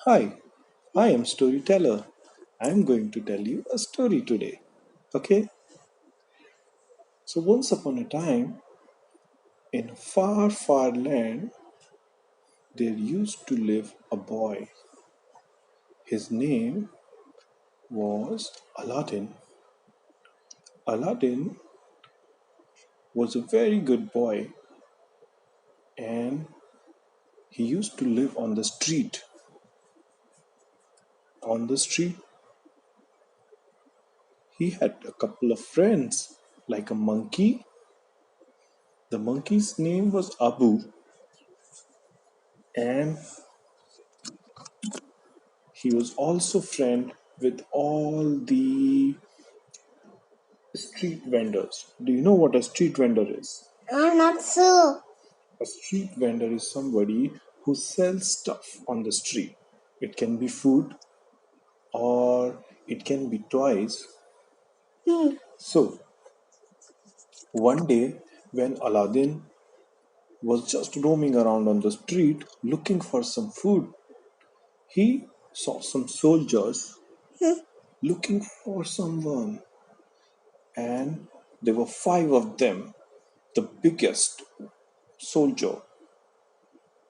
Hi, I am storyteller. I am going to tell you a story today. Okay? So once upon a time, in a far, far land, there used to live a boy. His name was Aladin. Aladin was a very good boy and he used to live on the street. On the street, he had a couple of friends, like a monkey. The monkey's name was Abu, and he was also friend with all the street vendors. Do you know what a street vendor is? I'm not so. A street vendor is somebody who sells stuff on the street. It can be food or it can be toys. Hmm. So, one day when Aladdin was just roaming around on the street looking for some food, he saw some soldiers looking for someone, and there were five of them. The biggest soldier,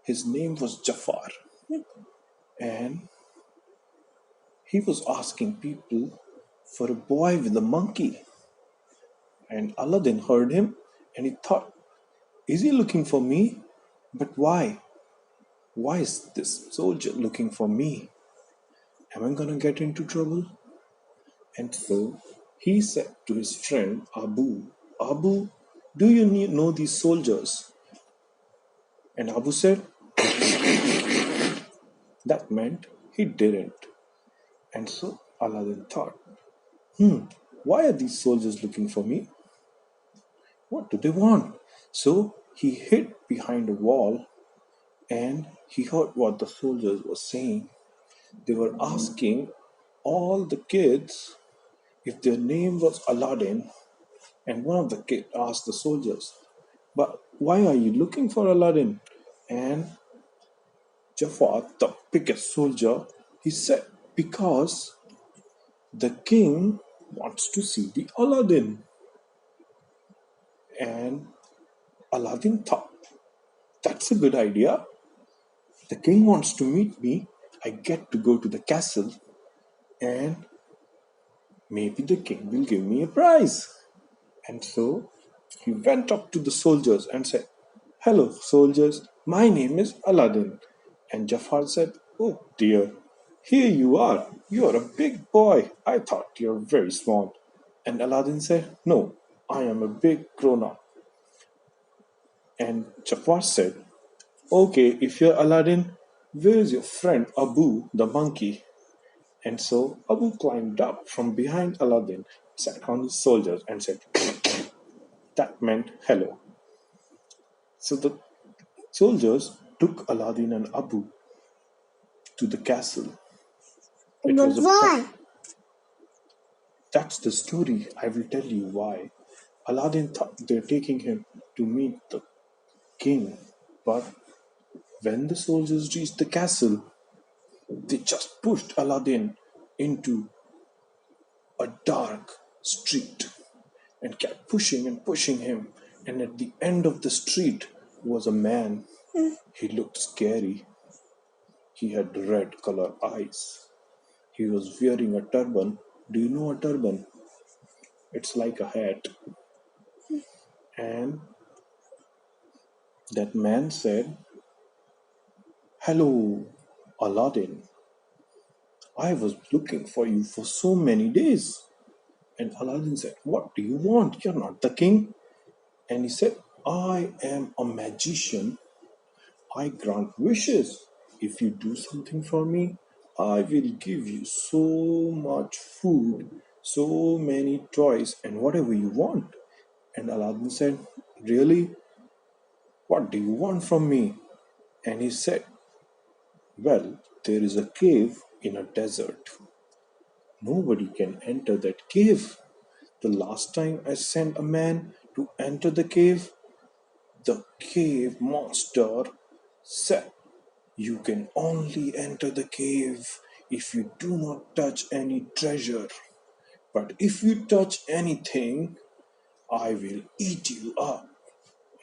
his name was Jafar, and he was asking people for a boy with a monkey. And Aladdin heard him and he thought, is he looking for me? But why? Why is this soldier looking for me? Am I gonna get into trouble? And so he said to his friend Abu, Abu, do you know these soldiers? And Abu said that meant he didn't. And so Aladdin thought, why are these soldiers looking for me? What do they want? So he hid behind a wall and he heard what the soldiers were saying. They were asking all the kids if their name was Aladdin, and one of the kids asked the soldiers, but why are you looking for Aladdin? And Jafar, the biggest soldier, he said, because the king wants to see the Aladdin. And Aladdin thought, that's a good idea. The king wants to meet me. I get to go to the castle and maybe the king will give me a prize. And so he went up to the soldiers and said, hello, soldiers, my name is Aladdin. And Jafar said, oh dear, here you are. You are a big boy. I thought you were very small. And Aladdin said, no, I am a big grown up. And Jafar said, okay, if you're Aladdin, where is your friend Abu the monkey? And so Abu climbed up from behind Aladdin, sat on his shoulders, and said, that meant hello. So the soldiers took Aladdin and Abu to the castle. It But was a why? That's the story. I will tell you why. Aladdin thought they're taking him to meet the king, but when the soldiers reached the castle, they just pushed Aladdin into a dark street and kept pushing and pushing him. And at the end of the street was a man. He looked scary. He had red color eyes. He was wearing a turban. Do you know a turban? It's like a hat. And that man said, hello, Aladdin. I was looking for you for so many days. And Aladdin said, what do you want? You're not the king. And he said, I am a magician. I grant wishes. If you do something for me, I will give you so much food, so many toys, and whatever you want. And Aladdin said, really? What do you want from me? And he said, well, there is a cave in a desert. Nobody can enter that cave. The last time I sent a man to enter the cave monster said, You can only enter the cave if you do not touch any treasure. But if you touch anything, I will eat you up.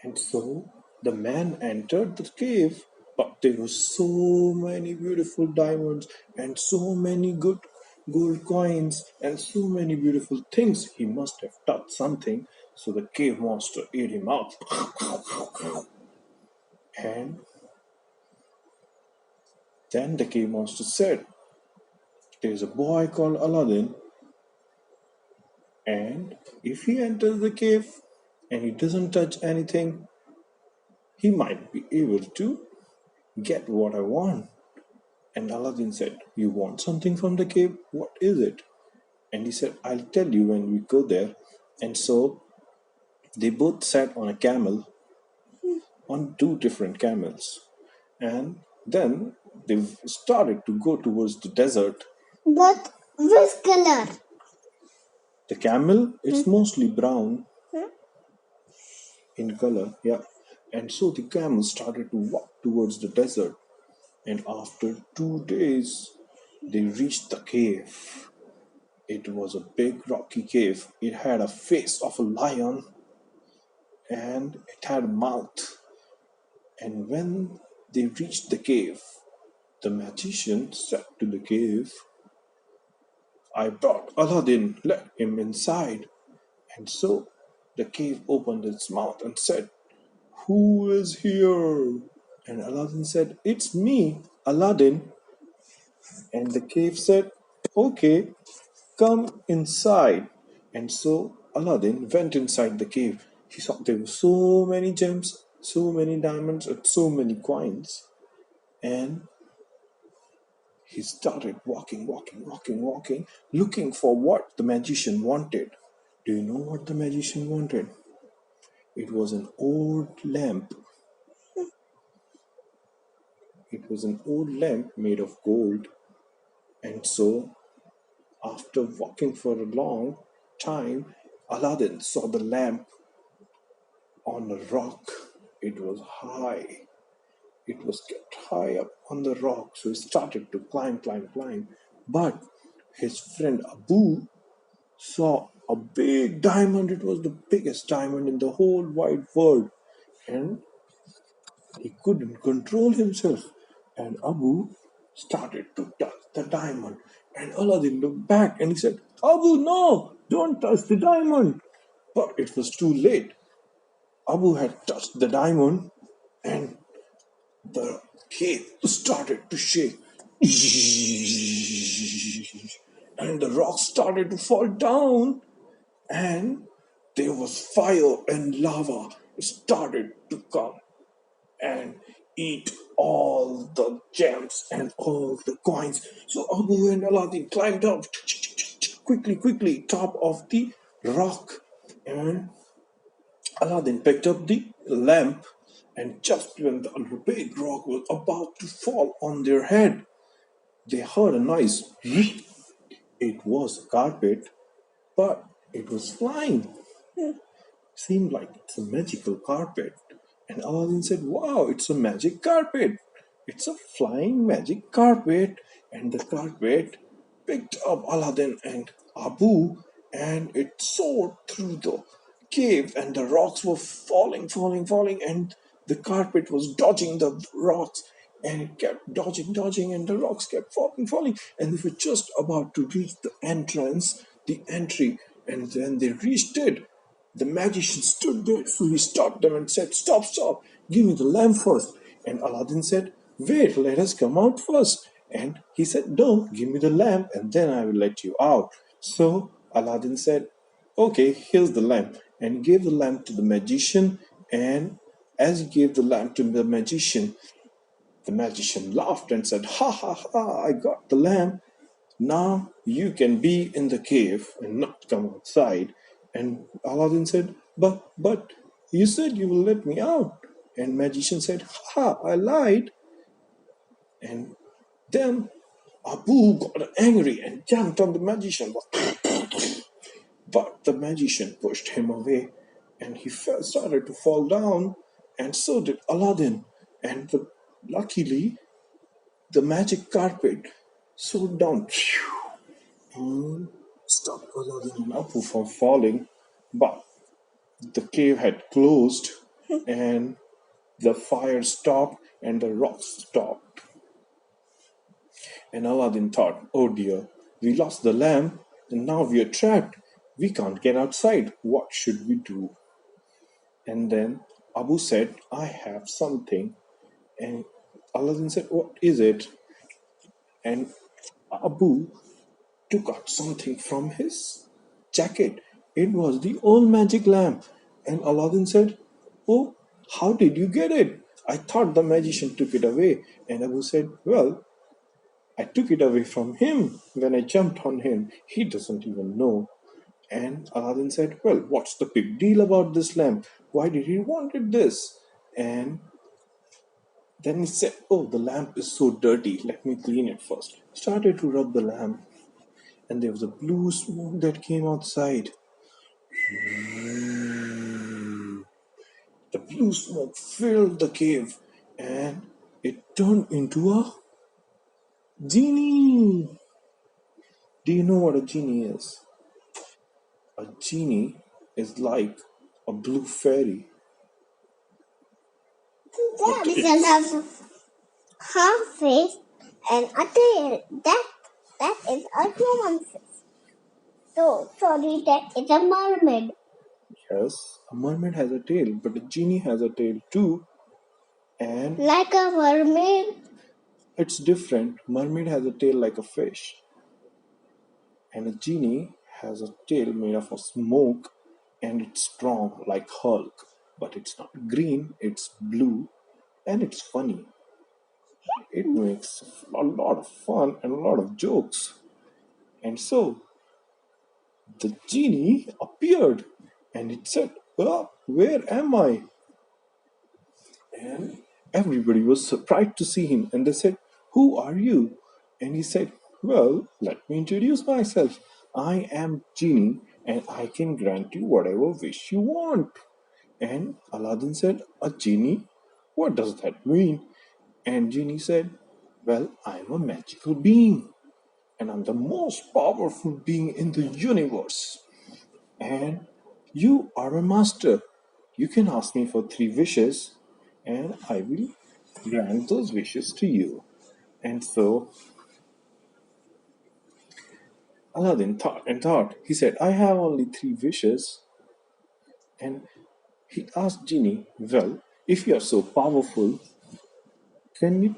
And so the man entered the cave, but there were so many beautiful diamonds and so many good gold coins and so many beautiful things. He must have touched something, so the cave monster ate him up. And then the cave monster said, there's a boy called Aladin, and if he enters the cave and he doesn't touch anything, he might be able to get what I want. And Aladdin said, you want something from the cave? What is it? And he said, I'll tell you when we go there. And so they both sat on a camel, on two different camels. And then they started to go towards the desert. But which color? The camel, it's mostly brown in color, yeah. And so the camel started to walk towards the desert. And after 2 days, they reached the cave. It was a big rocky cave. It had a face of a lion and it had a mouth. And when they reached the cave, the magician said to the cave, I brought Aladdin, let him inside. And so the cave opened its mouth and said, who is here? And Aladdin said, it's me, Aladdin. And the cave said, okay, come inside. And so Aladdin went inside the cave. He saw there were so many gems, so many diamonds, and so many coins. And he started walking, looking for what the magician wanted. Do you know what the magician wanted? It was an old lamp. It was an old lamp made of gold. And so, after walking for a long time, Aladdin saw the lamp on a rock. It was high. It was kept high up on the rock, so he started to climb. But his friend Abu saw a big diamond. It was the biggest diamond in the whole wide world, and he couldn't control himself. And Abu started to touch the diamond. And Aladdin looked back and he said, Abu, no, don't touch the diamond. But it was too late. Abu had touched the diamond, and the cave started to shake. And the rocks started to fall down, and there was fire and lava started to come and eat all the gems and all the coins. So Abu and Aladdin climbed up quickly, top of the rock, and Aladdin picked up the lamp, and just when the big rock was about to fall on their head, they heard a noise. It was a carpet, but it was flying. Seemed like it's a magical carpet. And Aladdin said, wow, it's a magic carpet. It's a flying magic carpet. And the carpet picked up Aladdin and Abu, and it soared through the cave, and the rocks were falling, and the carpet was dodging the rocks, and it kept dodging, and the rocks kept falling, and they were just about to reach the entrance, the entry, and then they reached it. The magician stood there, so he stopped them and said, stop, give me the lamp first. And Aladdin said, wait, let us come out first. And he said, no, give me the lamp and then I will let you out. So Aladdin said, okay, here's the lamp. And he gave the lamp to the magician. And as he gave the lamp to the magician laughed and said, ha ha ha, I got the lamp. Now you can be in the cave and not come outside. And Aladdin said, but you said you will let me out. And magician said, ha, I lied. And then Abu got angry and jumped on the magician. But the magician pushed him away, and he started to fall down, and so did Aladdin. And luckily, the magic carpet soared down and stopped Aladdin and Apu from falling. But the cave had closed and the fire stopped and the rocks stopped. And Aladdin thought, oh dear, we lost the lamp and now we are trapped. We can't get outside. What should we do? And then Abu said, I have something. And Aladdin said, what is it? And Abu took out something from his jacket. It was the old magic lamp. And Aladdin said, oh, how did you get it? I thought the magician took it away. And Abu said, well, I took it away from him when I jumped on him. He doesn't even know. And Aladdin said, well, what's the big deal about this lamp? Why did he wanted this? And then he said, oh, the lamp is so dirty. Let me clean it first. Started to rub the lamp. And there was a blue smoke that came outside. The blue smoke filled the cave. And it turned into a genie. Do you know what a genie is? A genie is like a blue fairy, but That is it's another half face and a tail. That is a human face. So sorry, that is a mermaid. yes, a mermaid has a tail, but a genie has a tail too, and Like a mermaid. it's different. Mermaid has a tail like a fish, and a genie has a tail made of a smoke, and it's strong like Hulk, but it's not green, it's blue, and it's funny. It makes a lot of fun and a lot of jokes. And so the genie appeared and it said, oh, where am I? And everybody was surprised to see him. And they said, who are you? And he said, well, let me introduce myself. I am Genie and I can grant you whatever wish you want. And Aladdin said, a genie? What does that mean? And Genie said, well, I'm a magical being and I'm the most powerful being in the universe. And you are a master. You can ask me for three wishes, and I will grant those wishes to you. And so Aladdin thought and thought. He said, I have only three wishes. And he asked Genie, well, if you are so powerful, can you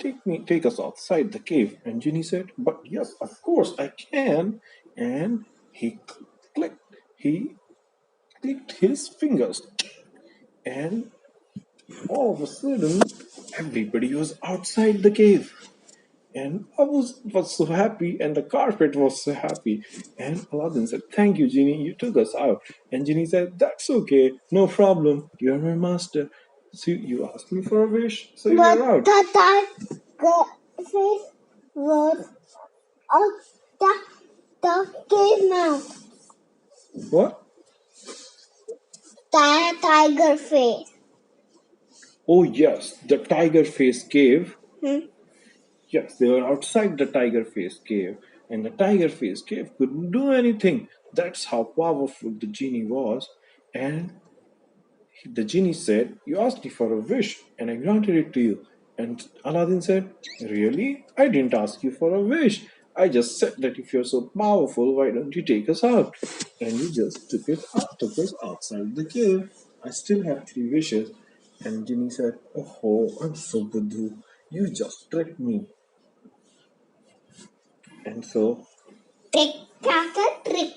take us outside the cave? And Genie said, but yes, of course I can. And he clicked, he clicked his fingers, and all of a sudden, everybody was outside the cave. And I was so happy, and the carpet was so happy. And Aladdin said, thank you, Genie, you took us out. And Genie said, that's okay, no problem, you're my master. So you asked me for a wish, so But you're out. the tiger face was out the cave mouth. What? Tiger face. Oh, yes, the tiger face cave. Hmm. Yes, they were outside the tiger face cave, and the tiger face cave couldn't do anything. That's how powerful the genie was. And the genie said, you asked me for a wish, and I granted it to you. And Aladdin said, really? I didn't ask you for a wish. I just said that if you're so powerful, why don't you take us out? And he just took us outside the cave. I still have three wishes. And Genie said, oh, I'm so buddhu. You just tricked me. And so, Trick, that's a trick.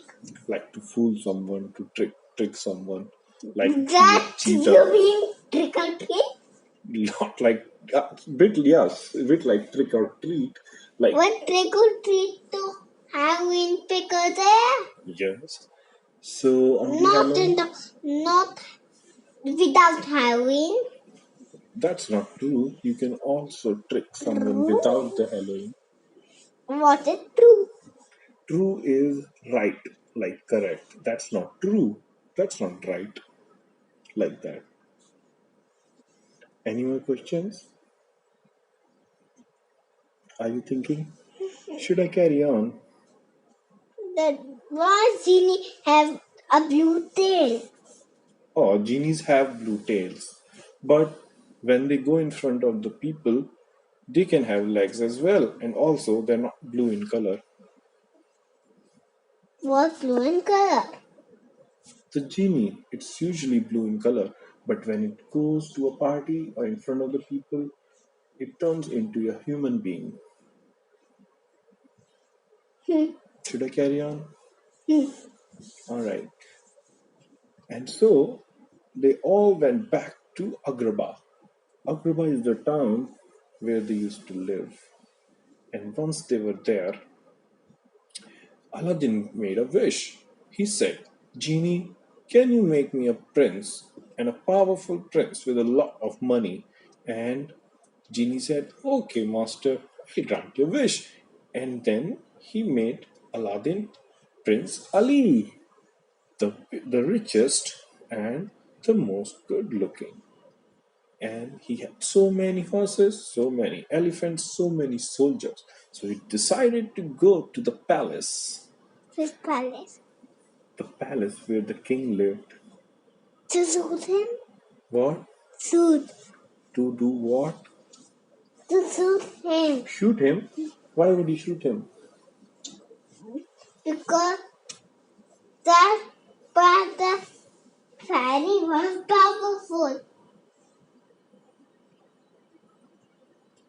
like to fool someone, to trick someone, like be a That cheater. you mean trick or treat? Not like bit yes, a bit like trick or treat, like What trick or treat to have in pickle there? yes. So on the Not in Halloween, the not without having. that's not true. You can also trick someone True. without the Halloween. What is true? True is right, like correct. That's not true. That's not right, like that. Any more questions? Are you thinking? Should I carry on? The why genie have a blue tail? Oh, genies have blue tails. But when they go in front of the people, they can have legs as well. And also, they're not blue in color. Was blue in color. The genie, it's usually blue in color. But when it goes to a party or in front of the people, it turns into a human being. Hmm. Should I carry on? Hmm. Alright. And so they all went back to Agrabah. Agrabah is the town where they used to live. And once they were there, Aladdin made a wish. He said, Genie, can you make me a prince and a powerful prince with a lot of money? And Genie said, Okay, master, I grant your wish. And then he made Aladdin Prince Ali, the richest and the most good looking. And he had so many horses, so many elephants, so many soldiers. So he decided to go to the palace, His palace. the palace where the king lived. To suit him. What? Suit. To do what? To suit him. Shoot him? Why would he shoot him? Because that but the fairy was powerful.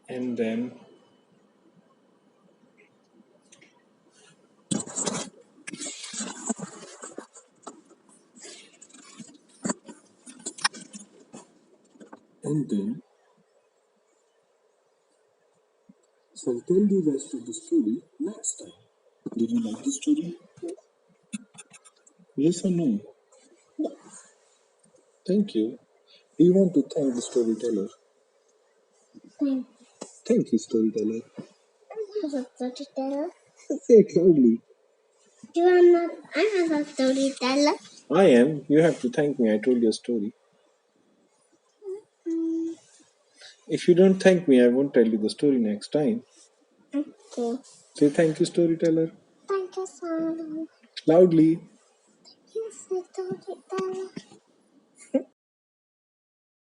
And then, and then, so I'll tell the rest of the story next time. Did you like the story? Yes or no? Thank you. Do you want to thank the storyteller? Thank Thank you, storyteller. you for storyteller. Say it loudly. You are not. I'm not a storyteller. I am. You have to thank me. I told you a story. Mm, If you don't thank me, I won't tell you the story next time. okay. Say thank you, storyteller. Thank you, son. Loudly. You for storyteller.